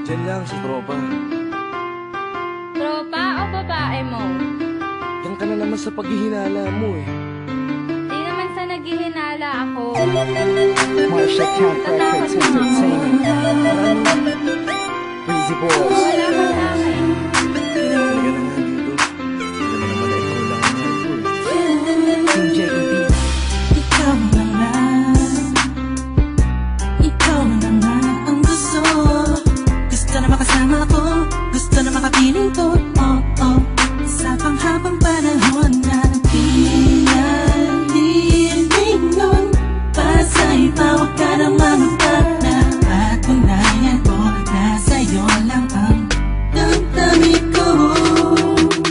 Diyan lang sa tropa. Tropa o babae mo? Diyan ka na naman sa paghihinala mo eh. Di naman sa naghihinala ako. Marsha Camp Records Entertainment. Breezy Boys. Wala ka sa akin. Talaga na nga dito. Alam mo naman na ikaw lang ang mahal ko eh. Team JED. Ikaw na nga. Ikaw na nga ang gusto. Gusto na makasama ko. Gusto na makapiling ko. Oh, oh. Sa panghabang panahon na pinaliling nun. Pasa'y pawag ka na manutag na patunayan ko na sa'yo lang ang damdamin ko.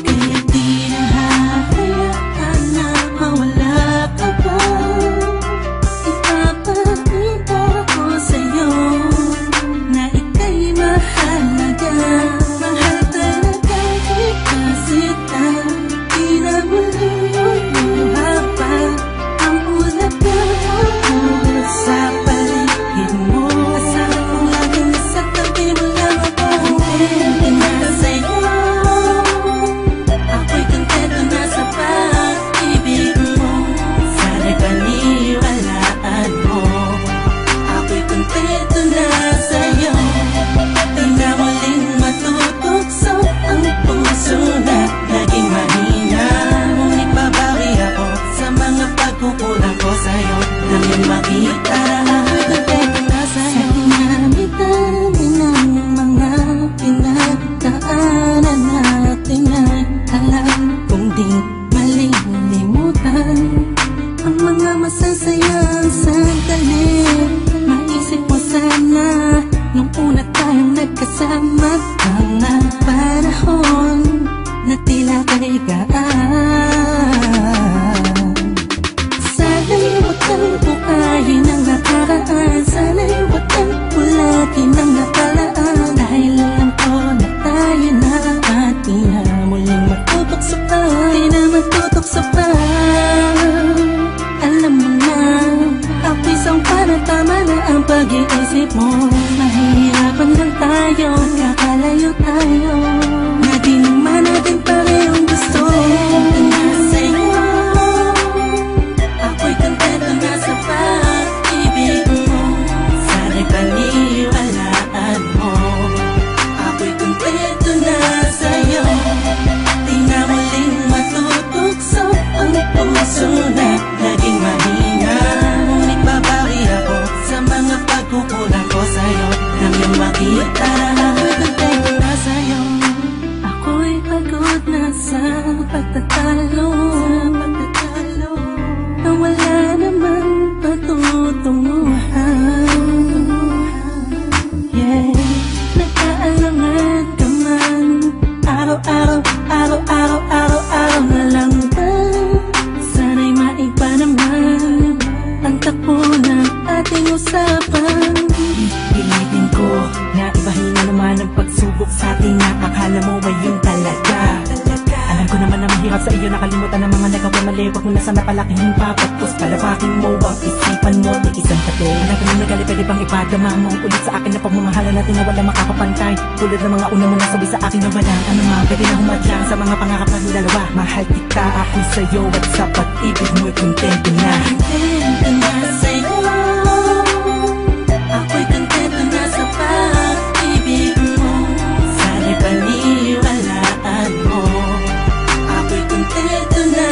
Kaya di na hahayaan na mawala ka pa. Ipapakita ko sa'yo na ika'y mahalaga. Mahal talaga kita sita. Di na muli haba ang ulaga ako sa paligid mo. Asahan ko lagi nasa tabi mo lang ako. Kontento na sa'yo. Ako'y kontento na sa pag-ibig mo. Sana'y paniwalaan mo. Ako'y kontento na sa'yo. Di na muling matutokso ang puso na naging mahina. Ngunit babawi ako sa mga pagkukulang ko sa'yo. Nang yung makita na ako'y kontento na sa'yo. Sa dinami-dami ng mga pinagdaanan natin ay alam kong di malilimutan ang mga masasayang sandali. Maisip mo sana nung una tayong nagkasama, mga panahon na tila kay gaan. Sana'y huwag kang bukayin ang nakaraan. Sana'y huwag kang ulatin ang nakalaan. Dahil alam ko na tayo na at di na muling matutokso pa. Di na matutokso pa. Alam mo na, ako'y sangpa na tama na ang pag-iisip mo. Mahihirapan lang tayo, kakalayo tayo. Na di naman natin parehong gusto. Kontento na sa'yo. Ako'y kontento na sa pag-ibig mo. Sana'y paniwalaan mo. Ako'y kontento na sa'yo. Di na muling matutokso ang puso na naging mahina. Ngunit babawi ako sa mga pagkukulang ko sa'yo. Nang yung makita na ako'y kontento na sa'yo. Ako'y pagod na sa pagtatalo. Na wala namang patutunguhan. Yeah, nagkaalangan ka man. Araw-araw, araw-araw, araw-araw na lang ba? Sana'y maiba naman ang takbo ng ating usapan. Pilitin ko na ibahin na naman ang pagsubok sa ating nakakala mo ba yun talaga? Alam ko naman na mahirap sa iyo nakalimutan ang mga nagawa mali. Huwag mo na sana palakihin pa. Pagpus palabakin mo ang isipan mo. Tiisan pati alam ko na nagali pwede bang ipadama mo ulit sa akin na pagmamahala natin na wala makakapantay. Tulad ng mga una mo nasabi sa akin na walang ano nga pwede na humadlang sa mga pangarap natin dalawa. Mahal kita ako sa'yo at sa pag-ibig mo'y kontento na. Kontento na sa'yo. Ako'y kontento na sa pag-ibig mo. Sana'y paniwalaan mo. Ako'y kontento na